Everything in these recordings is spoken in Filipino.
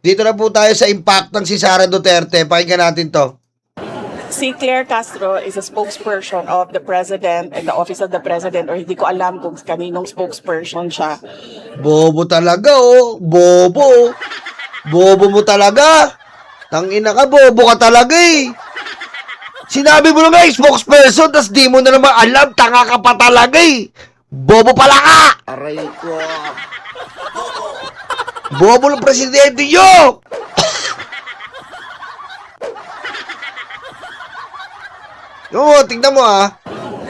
Dito na po tayo sa impact ng si Sara Duterte. Pakinggan natin to. Si Claire Castro is a spokesperson of the President and the Office of the President, or hindi ko alam kung kaninong spokesperson siya. Bobo talaga, oh. Bobo. Bobo mo talaga. Tangina ka, bobo ka talaga eh. Sinabi mo naman, spokesperson, tas di mo na naman alam, tanga ka pa talaga eh. Bobo pala ka. Aray ko. Bobo ng presidente nyo. Oo, tingnan mo ah.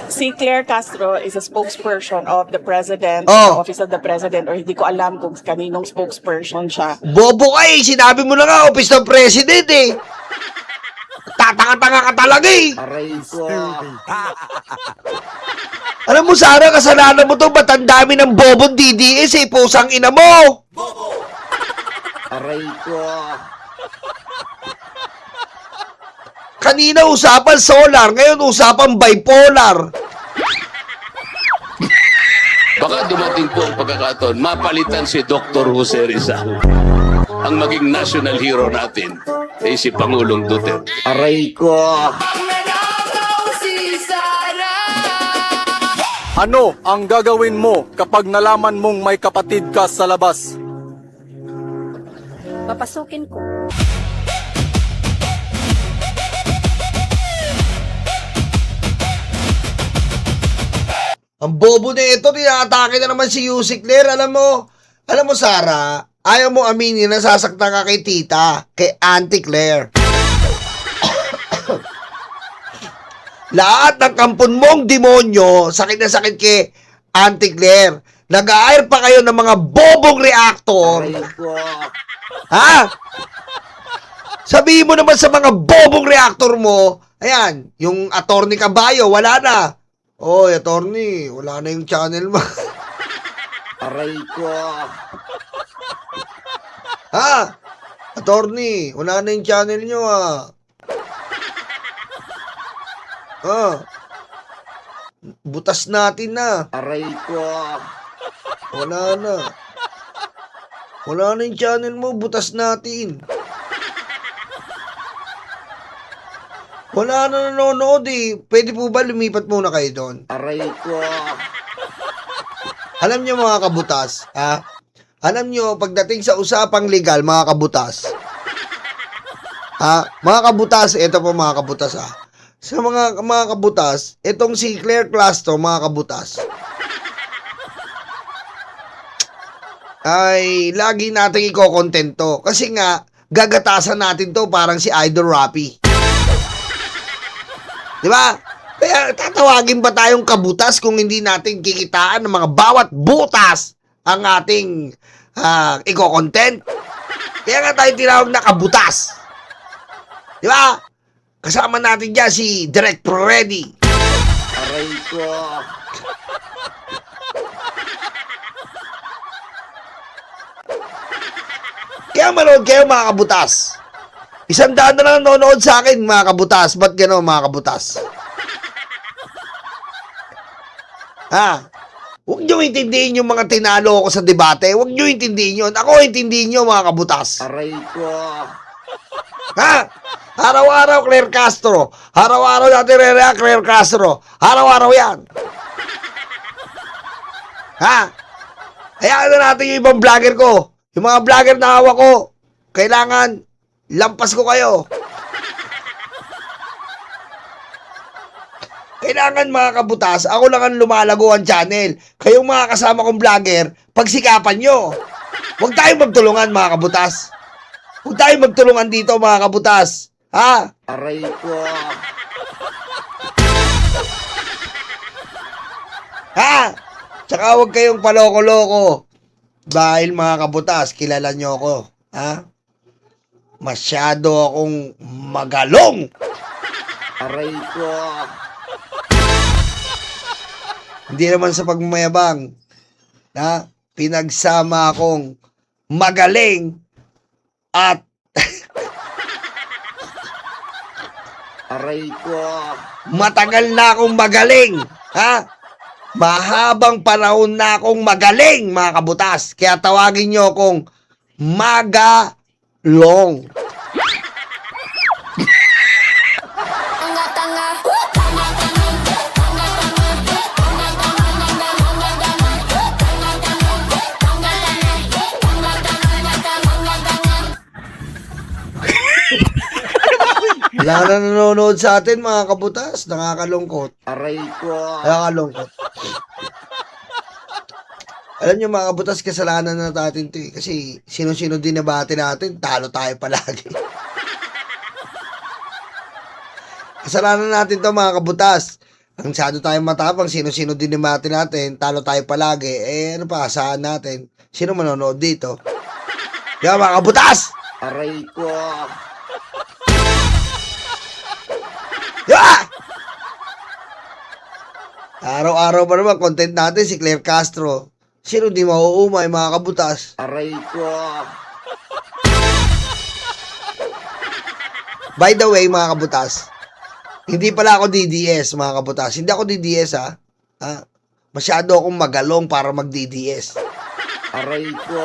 Si Claire Castro is a spokesperson of the President and Oh. the Office of the President, or hindi ko alam kung kaninong spokesperson siya. Bobo ka eh. Sinabi mo na nga, office ng president eh. Tatanga-tanga ka talaga eh. Aray ko. Alam mo, Sara, kasalanan mo to. Ba't ang dami ng bobong DDS eh? Pusang ina mo. Aray ko. Kanina usapan solar, ngayon usapan bipolar. Baka dumating po ang pagkakataon, mapalitan si Dr. Jose Rizal. Ang maging national hero natin ay si Pangulong Duterte. Aray ko. Ano ang gagawin mo kapag nalaman mong may kapatid ka sa labas? Papasukin ko. Ang bobo na ito, tinatake na naman si Yusik Claire. Alam mo Sara, ayaw mo aminin na sasaktan ka kay tita, kay Auntie Claire. Lahat ng kampon mong demonyo, sakit na sakit kay Auntie Claire. Nag-aayar pa kayo ng mga bobong reactor. Aray ko. Ha? Sabihin mo naman sa mga bobong reactor mo, ayan, yung attorney kabayo, wala na. Oy, attorney, wala na yung channel mo. Aray ko. Ha? Attorney, wala na yung channel nyo, ah. Butas natin na. Aray ko. Wala na. Wala na yung channel mo, butas natin. Wala na nanonood eh. Pwede po ba lumipat muna kayo doon? Aray ko. Alam nyo mga kabutas, ha? Alam nyo, pagdating sa usapang legal, mga kabutas, ha? Mga kabutas, ito po mga kabutas, ha? Sa mga kabutas, itong si Claire Castro, mga kabutas, ay lagi nating iko-content to. Kasi nga, gagatasan natin to parang si Idol Rappy. Di ba? Kaya tatawagin ba tayong kabutas kung hindi natin kikitaan ng mga bawat butas ang ating iko-content? Kaya nga tayo tinawag na kabutas. Di ba? Kasama natin dyan si Direct Freddy. Aray ko. Kaya manood kayo mga kabutas. 100 na lang nanonood sa akin mga kabutas. Ba't gano'n mga kabutas? Ha? Huwag nyo intindihin yung mga tinalo ko sa debate. Huwag nyo intindihin yun. Ako intindihin nyo mga kabutas. Aray ko. Ha? Araw-araw Claire Castro. Araw-araw natin re-react Claire Castro. Araw-araw yan. Ha? Hayaan na natin yung ibang vlogger ko. Yung mga vlogger na hawak ko. Kailangan lampas ko kayo. Kailangan mga kabutas, ako lang ang lumalago ang channel. Kayong mga kasama kong vlogger, pagsikapan nyo. Huwag tayong magtulungan mga kabutas. Huwag tayong magtulungan dito mga kabutas. Ha? Aray ko. Ha? Tsaka huwag kayong paloko-loko. Dahil mga kabutas, kilala nyo ako. Ha? Masyado akong magalong. Aray ko. Hindi naman sa pagmamayabang. Ha? Pinagsama akong magaling at Aray ko. matagal na akong magaling. Ha? Mahabang panahon na akong magaling, mga kabutas. Kaya tawagin nyo akong long. Wala na nanonood sa atin, mga kabutas. Nakakalungkot. Aray ko. Nakakalungkot. Alam nyo, mga kabutas, kasalanan na natin ito eh. Kasi sino-sino din nabati natin, talo tayo palagi. Kasalanan natin to, mga kabutas. Ang masyado tayong matapang, sino-sino din nabati natin, talo tayo palagi. Eh, ano pa, asahan natin? Sino manonood dito? Kaya, mga kabutas! Aray ko. Yeah! Araw-araw pa naman, content natin si Claire Castro. Sino di mauumay, mga kabutas? Aray ko. By the way, mga kabutas, hindi pala ako DDS, mga kabutas. Hindi ako DDS, ha? Masyado akong magalong para mag-DDS. Aray ko.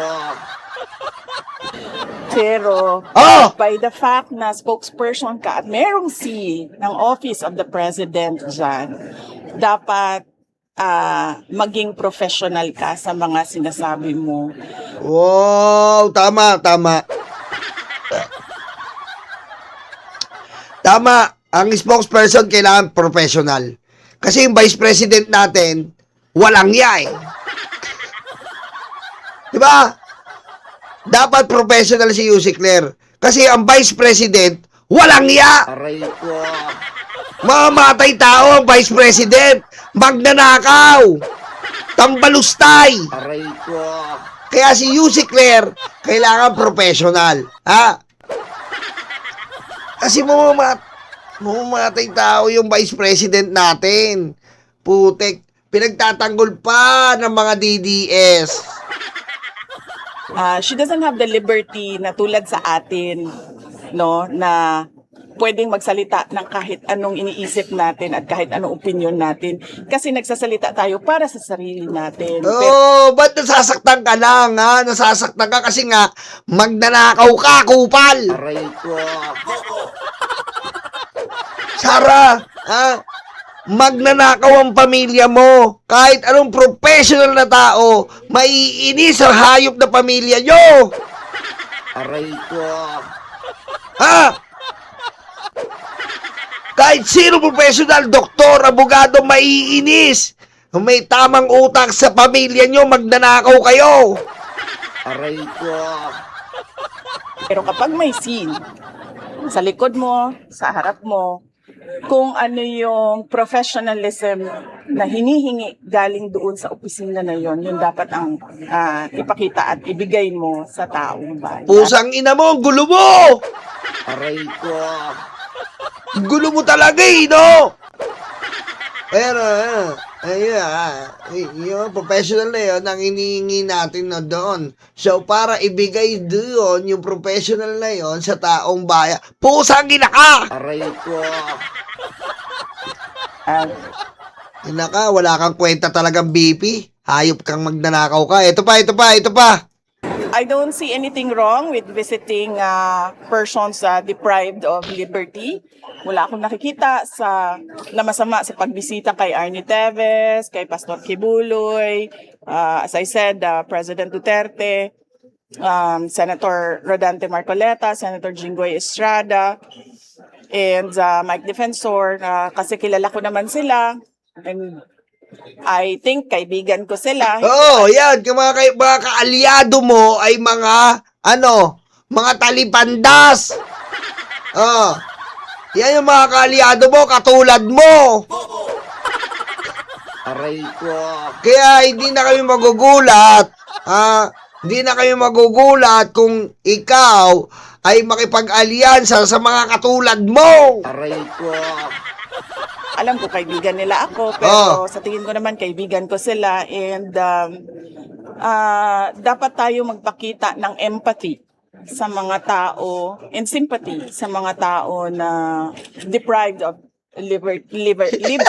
Pero, Oh! by the fact na spokesperson ka at merong C ng Office of the President dyan, dapat maging professional ka sa mga sinasabi mo. Wow! Tama, tama. Tama. Ang spokesperson kailangan professional. Kasi yung vice president natin, walang iya eh. Diba? Dapat professional si Yusik Claire. Kasi ang vice president, walang iya. Aray ko. Mamatay tao ang vice president. Magnanakaw. Tambalustay. Aray ko. Kaya si Yusik Claire, kailangan professional. Ha? Kasi mamamatay tao yung vice president natin. Putek. Pinagtatanggol pa ng mga DDS. She doesn't have the liberty na tulad sa atin, no, na pwedeng magsalita ng kahit anong iniisip natin at kahit anong opinion natin kasi nagsasalita tayo para sa sarili natin. Oh, ba't nasasaktan ka lang, ha? Nasasaktan ka kasi nga, magnanakaw ka, kupal! Aray ko. Sara, ha? Magnanakaw ang pamilya mo. Kahit anong professional na tao, maiinis ang hayop na pamilya nyo. Aray ko. Ha? Kahit sino professional, doktor, abogado, maiinis. Kung may tamang utak sa pamilya nyo, magnanakaw kayo. Aray ko. Pero kapag may scene sa likod mo, sa harap mo, kung ano yung professionalism na hinihingi galing doon sa opisina na yon, yun dapat ang ipakita at ibigay mo sa taong bayan. Pusang ina mo, ang gulo mo! Aray ko. Ang gulo mo talaga eh, no? Pero, yung professional na yun, ang hinihingi natin na doon. So, para ibigay doon yung professional na yun sa taong bayan, pusang ina ka! Aray ko. Ina ka, wala kang kwenta talagang BP. Hayop kang magnanakaw ka. Ito pa. I don't see anything wrong with visiting persons deprived of liberty. Wala akong nakikita na masama sa pagbisita kay Arnie Teves, kay Pastor Kibuloy, as I said, President Duterte, Senator Rodante Marcoleta, Senator Jinggoy Estrada, and Mike Defensor, kasi kilala ko naman sila. And I think kaibigan ko sila. Oo, yan. Yung mga kaalyado mo ay mga, mga talipandas. Oh. Yan yung mga kaalyado mo, katulad mo. Aray ko. Kaya hindi na kami magugulat. Hindi na kami magugulat kung ikaw ay makipag-alyansa sa mga katulad mo. Aray ko. Alam ko kaibigan nila ako, pero sa tingin ko naman kaibigan ko sila, and dapat tayo magpakita ng empathy sa mga tao and sympathy sa mga tao na deprived of liberty.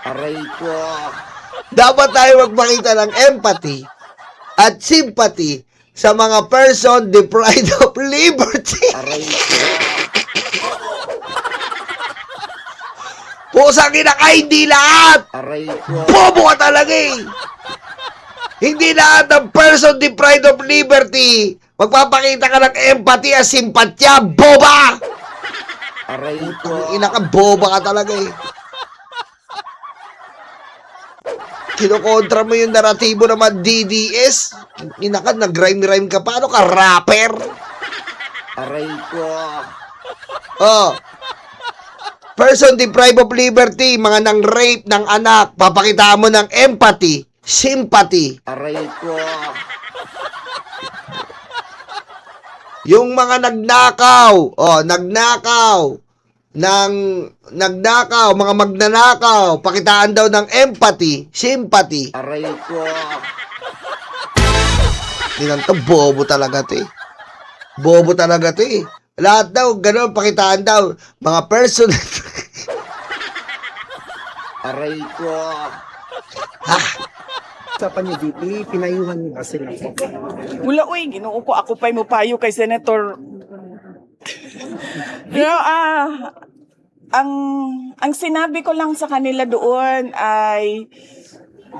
Aray Aray ko. Dapat tayo magpakita ng empathy at sympathy sa mga person deprived of liberty. Aray ko. Pusang ina ka, hindi lahat! Aray ko. Bobo ka talaga eh! Hindi lahat ng person deprived of liberty magpapakita ka ng empathy at simpatya, boba! Aray ko. Ang ina ka, boba ka talaga eh. Kinokontra mo yung naratibo naman DDS. Ina ka, nag-rhyme-rhyme ka pa. Ano ka, rapper? Aray ko. Oh. Person deprived of liberty, mga nang rape ng anak, papakita mo ng empathy, sympathy. Aray ko. Yung mga nagnakaw, mga magnanakaw, pakitaan daw ng empathy, sympathy. Aray ko. Ninanto, bobo talaga to eh. Bobo talaga to eh. Lahat daw, ganun, pakitaan daw. Mga person... Aray ko. Usapan niyo, VP, pinayuhan niyo ba sila? Wala, uy, ginoo ko. Ako pa'y mo payo kay Senator. Pero, ang sinabi ko lang sa kanila doon ay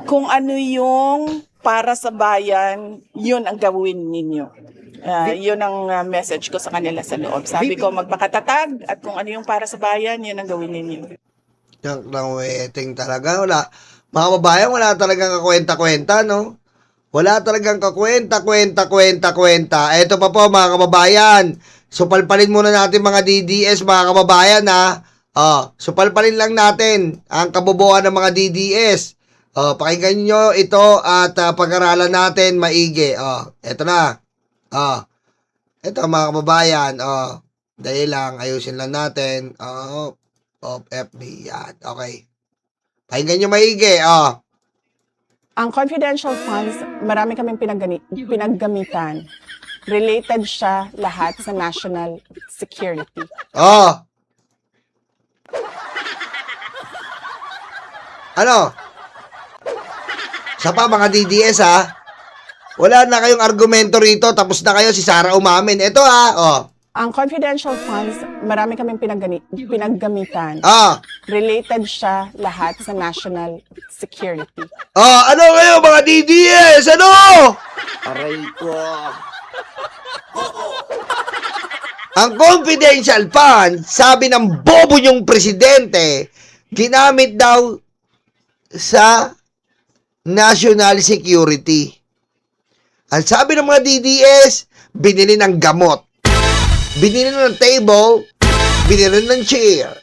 kung ano yung para sa bayan, yun ang gawin ninyo. Yun ang message ko sa kanila sa loob. Sabi ko, magpakatatag at kung ano yung para sa bayan, yun ang gawin ninyo. Yung wedding talaga, wala. Mga babayan, wala talagang kakwenta-kwenta, no? Wala talagang kakwenta. Eto pa po, mga kababayan. Supalpalin muna natin mga DDS, mga kababayan, ha? Supalpalin lang natin ang kabobohan ng mga DDS. Pakinggan nyo ito at pag-aralan natin maigi. Eto na. Eto, mga kababayan. Dahil lang, ayusin lang natin. Of FB. Yan. Okay. Pakinggan nyo maigi. Ang confidential funds, marami kaming pinaggamitan. Related siya lahat sa national security. Ano? Sa pa, mga DDS, ha? Wala na kayong argumento rito. Tapos na kayo, si Sara umamin. Ito, ha? Ang confidential funds, marami kaming pinaggamitan. Related siya lahat sa national security. Ano kayo, mga DDS? Ano? Aray ko. Ang confidential fund, sabi ng bobo niyong presidente, ginamit daw sa national security. Ang sabi ng mga DDS, binili ng gamot. Binili ng table, binili ng chair,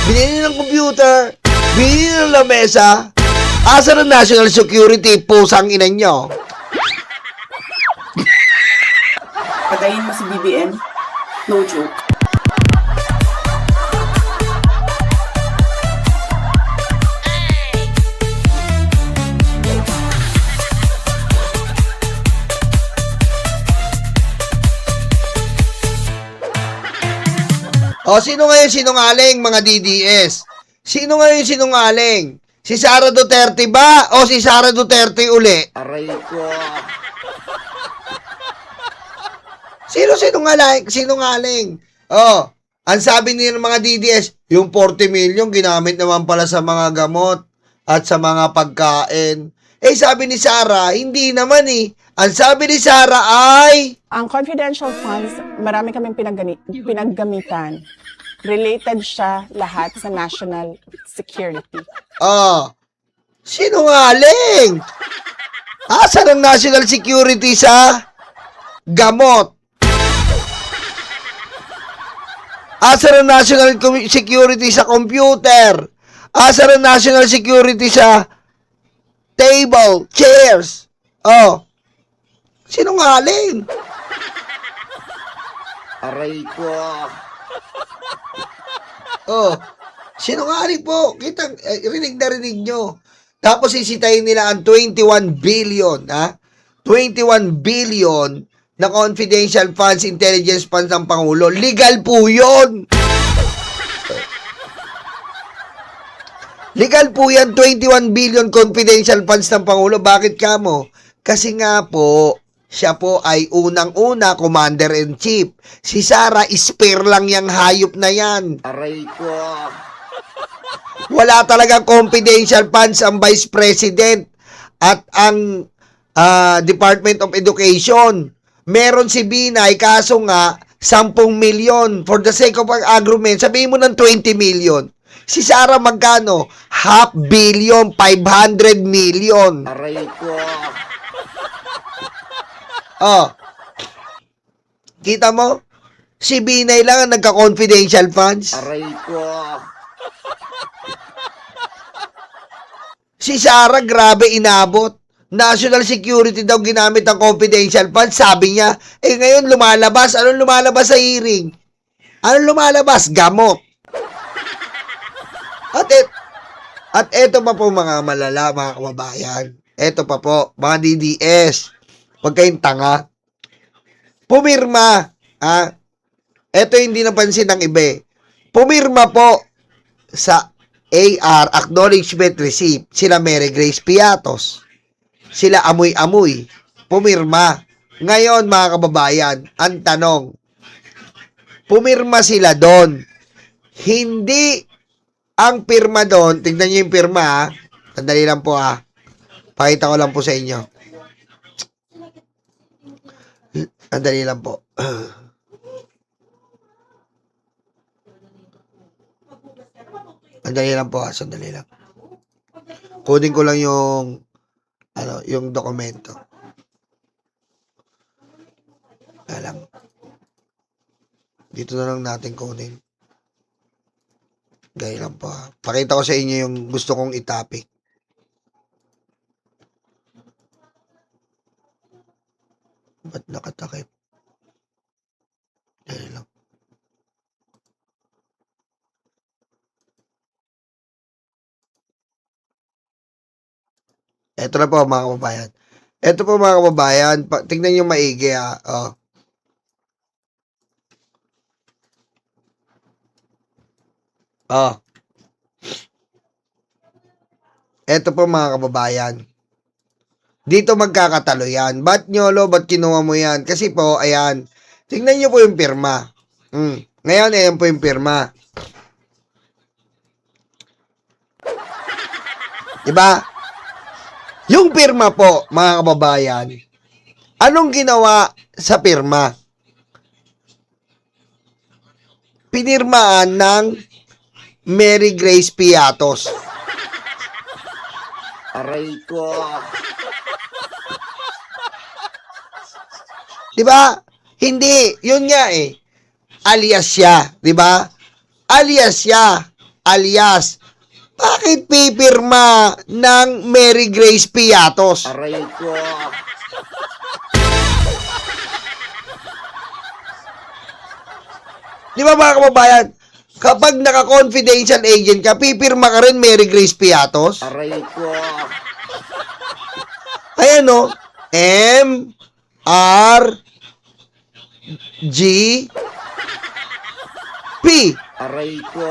binili ng computer, binili ng lamesa. Asa ng national security, pusang ina nyo? Patayin mo si BBM. No joke. Sino ngayon sinungaling, mga DDS? Sino ngayon sinungaling? Si Sara Duterte ba o si Sara Duterte uli? Aray ko. Sino sinungaling? Ang sabi nila ng mga DDS, yung 40 million ginamit naman pala sa mga gamot at sa mga pagkain. Sabi ni Sara, hindi naman eh. Ang sabi ni Sara ay... Ang confidential funds, marami kaming pinaggamitan. Related siya lahat sa national security. Sinungaling! Asa ng national security sa gamot? Asa ng national security sa computer? Asa ng national security sa table, chairs? Sinungaling! Aray ko. Sinungaling po. Rinig na rinig nyo. Tapos sisitayin nila ang 21 billion, ha? 21 billion na confidential funds, intelligence funds ng Pangulo. Legal po yun. Legal po yan, 21 billion confidential funds ng Pangulo. Bakit ka mo? Kasi nga po, siya po ay unang-una commander-in-chief. Si Sara, spare lang yung hayop na yan. Aray ko. Wala talagang confidential funds ang Vice President at ang Department of Education. Meron si Binay, kaso nga, 10 million. For the sake of argument, sabihin mo ng 20 million. Si Sara magkano? 500 million, 500 million. Aray ko. Oh. Kita mo? Si Binay lang ang nagka-confidential funds. Aray ko. Si Sara, grabe inabot. National security daw ginamit ang confidential funds. Sabi niya, ngayon lumalabas. Anong lumalabas sa hearing? Anong lumalabas? Gamot. At eto pa po mga malala, mga kababayan. Eto pa po, mga DDS. Huwag kayong tanga. Pumirma. Eto hindi napansin ng iba. Pumirma po sa AR, Acknowledgement Receipt, sila Mary Grace Piatos. Sila Amoy-Amoy. Pumirma. Ngayon, mga kababayan, ang tanong, pumirma sila doon. Hindi ang pirma doon, tignan nyo yung pirma, ha? Sandali lang po, ha? Pakita ko lang po sa inyo. Sandali lang po. Sandali lang po, ha? Sandali lang. Kunin ko lang yung yung dokumento. Alam. Dito na lang natin kunin. Gaya lang po. Pakita ko sa inyo yung gusto kong itapik. Ba't nakatakip? Gaya lang. Ito na po mga kababayan. Ito po mga kababayan. Tingnan nyo maigi ha. Oh. Oh. Ito po mga kababayan. Dito magkakatalo yan. Ba't nyolo? Ba't kinuha mo yan? Kasi po, ayan. Tingnan nyo po yung pirma. Ngayon, ayan po yung pirma. Diba? Yung pirma po, mga kababayan, anong ginawa sa pirma? Pinirmaan ng Mary Grace Piatos. Aray ko. Diba? Hindi. Yun nga eh. Alias siya. Diba? Alias siya. Alias. Bakit pipirma ng Mary Grace Piatos? Aray ko. Di ba mga kababayan? Kapag naka-confidential agent ka, pipirma ka rin Mary Grace Piatos? Aray ko. Ayan o. M R G P. Aray ko.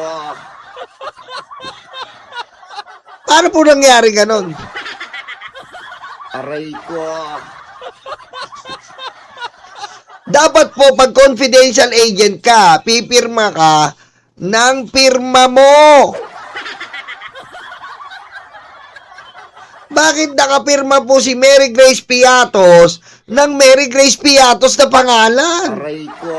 Paano po nangyari ganon? Aray ko. Dapat po, pag confidential agent ka, pipirma ka ng pirma mo. Bakit nakapirma po si Mary Grace Piatos ng Mary Grace Piatos na pangalan? Aray ko.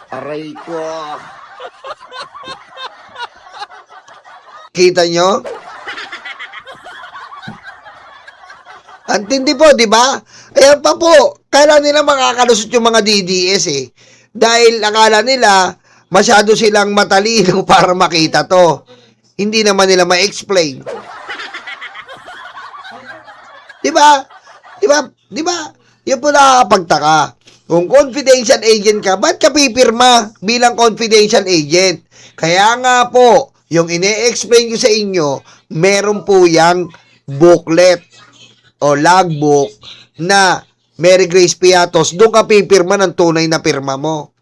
Aray ko. Kita nyo? Antindi po, di ba? Ayan pa po, kailan nila makakalusot yung mga DDS eh. Dahil akala nila, masyado silang matalino para makita to. Hindi naman nila ma-explain. Di ba? Di ba? Di ba? Yan po nakakapagtaka. Kung confidential agent ka, ba't ka pipirma bilang confidential agent? Kaya nga po, yung ine-explain ko sa inyo, meron po yang booklet o logbook na Mary Grace Piatos, doon ka pipirma ng tunay na pirma mo.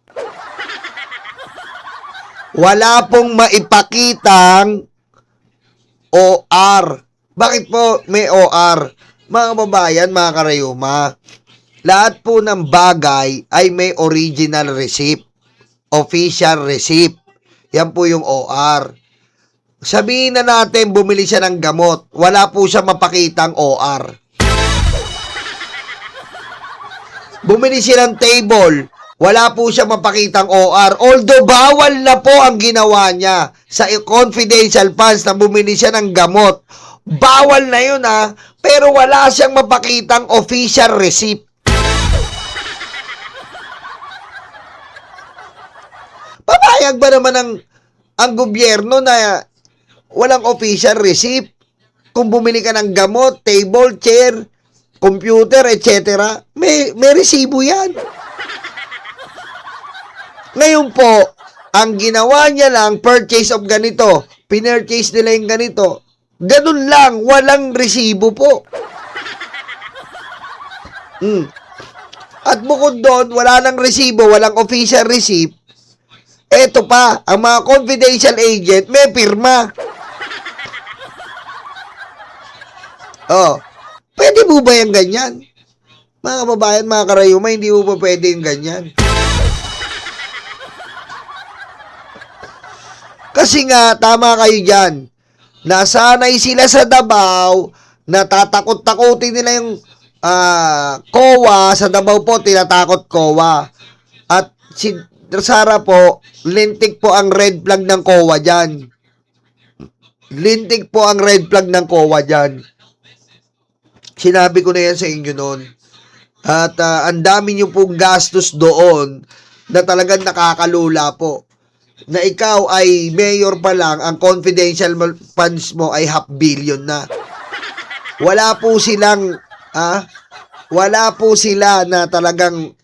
wala pong maipakitang OR. Bakit po may OR? Mga kababayan, mga karayuma, lahat po ng bagay ay may original receipt, official receipt. Yan po yung OR. Sabihin na natin, bumili siya ng gamot. Wala po siya mapakitang OR. Bumili siya ng table. Wala po siya mapakitang OR. Although, bawal na po ang ginawa niya sa confidential funds na bumili siya ng gamot. Bawal na yun pero wala siyang mapakitang official receipt. Papayag ba naman ang gobyerno na walang official receipt? Kung bumili ka ng gamot, table, chair, computer, etc. May resibo yan. Ngayon po, ang ginawa niya lang, purchase of ganito, pinurchase nila yung ganito, ganun lang, walang resibo po. At bukod doon, wala nang resibo, walang official receipt. Eto pa, ang mga confidential agent, may pirma. Pwede po ba yung ganyan? Mga kababayan, mga karayuma, hindi po ba pwede yung ganyan? Kasi nga, tama kayo dyan. Nasanay sila sa Davao, natatakot-takutin nila yung COA. Sa Davao po, tinatakot COA. At si Sara po, lintik po ang red flag ng COA dyan. Lintik po ang red flag ng COA dyan. Sinabi ko na yan sa inyo noon. At ang dami nyo pong gastos doon na talagang nakakalula po. Na ikaw ay mayor pa lang, ang confidential funds mo ay 500 million na. Wala po sila na talagang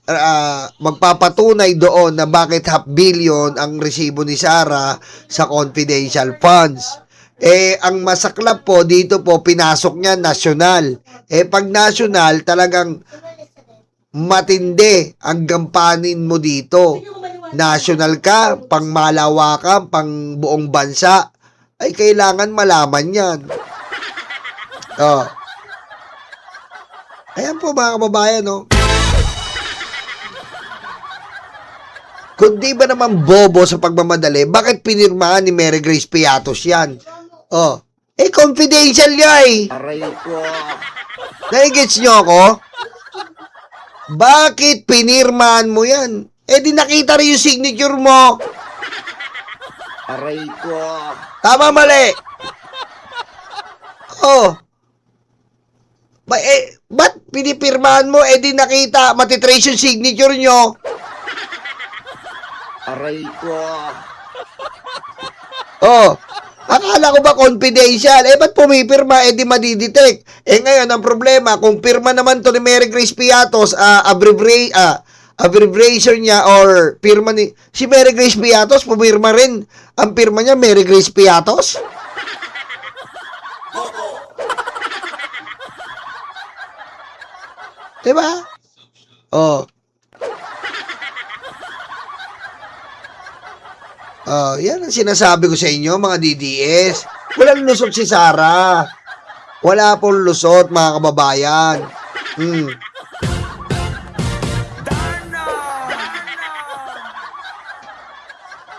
magpapatunay doon na bakit 500 million ang resibo ni Sara sa confidential funds. Ang masaklap po dito po, pinasok niya nasyonal. Pag nasyonal, talagang matindi ang gampanin mo dito. National ka, pang malawakan, pang buong bansa, ay kailangan malaman yan. Ayan po mga kababayan, Kung di ba naman bobo sa pagmamadali, bakit pinirmahan ni Mary Grace Piatos yan? Confidential niya Aray ko. Naigets nyo ako? Bakit pinirmahan mo yan? Di nakita rin yung signature mo. Aray ko. Tama, mali. Ba't pinipirmahan mo? Di nakita, matitrace yung signature nyo. Aray ko. Akala ko ba confidential? Ba't pumipirma? Di madidetect. Ngayon, ang problema, kung pirma naman to ni Mary Grace Piatos, abbreviation niya or pirma ni si Mary Grace Piatos, pumirma rin. Ang pirma niya, Mary Grace Piatos. Diba? Yan ang sinasabi ko sa inyo, mga DDS. Walang lusot si Sara. Wala pong lusot, mga kababayan.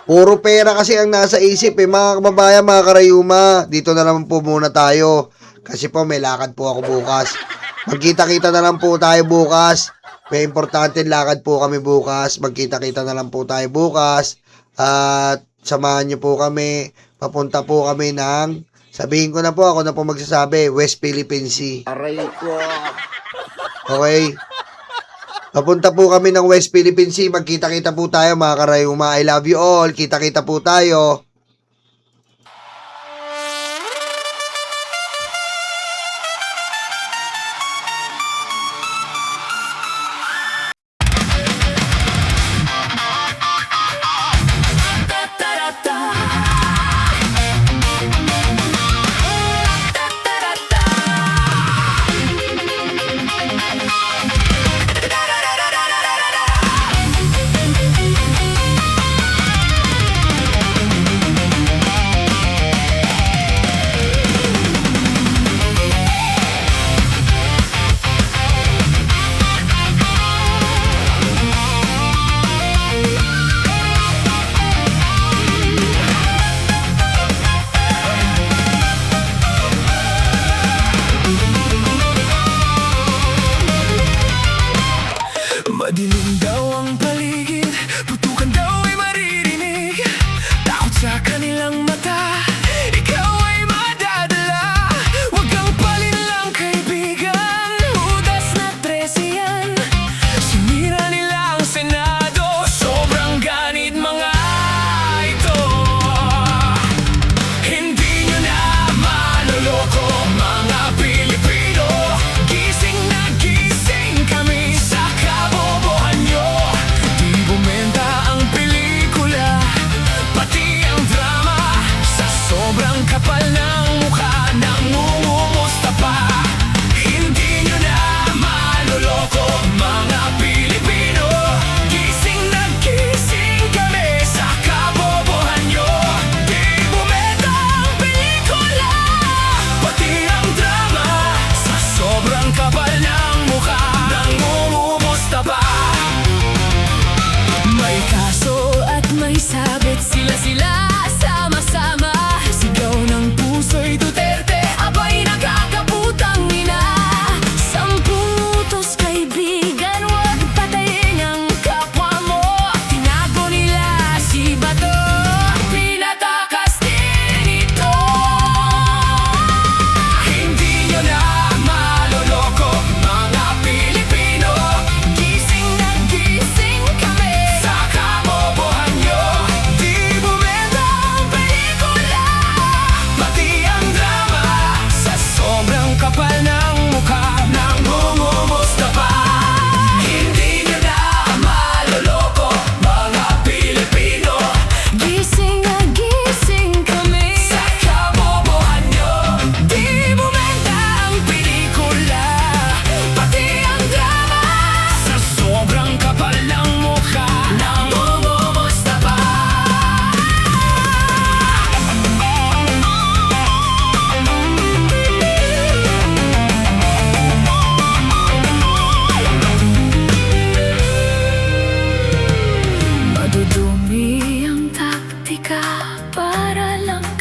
Puro pera kasi ang nasa isip, mga kababayan, mga karayuma. Dito na naman po muna tayo. Kasi po may lakad po ako bukas. Magkita-kita na lang po tayo bukas. May importante lakad po kami bukas. Magkita-kita na lang po tayo bukas. At samahan niyo po kami. Papunta po kami ng, sabihin ko na po, ako na po magsasabi, West Philippine Sea. Aray ko. Okay? Papunta po kami ng West Philippine Sea. Magkita-kita po tayo, mga karayuma. I love you all. Kita-kita po tayo.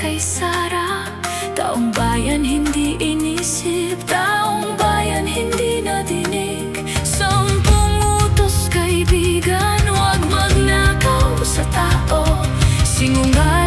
kay Sara. Taong bayan hindi inisip, taong bayan hindi nadinig. 10 utos kaibigan, huwag magnakaw sa tao. Singungaling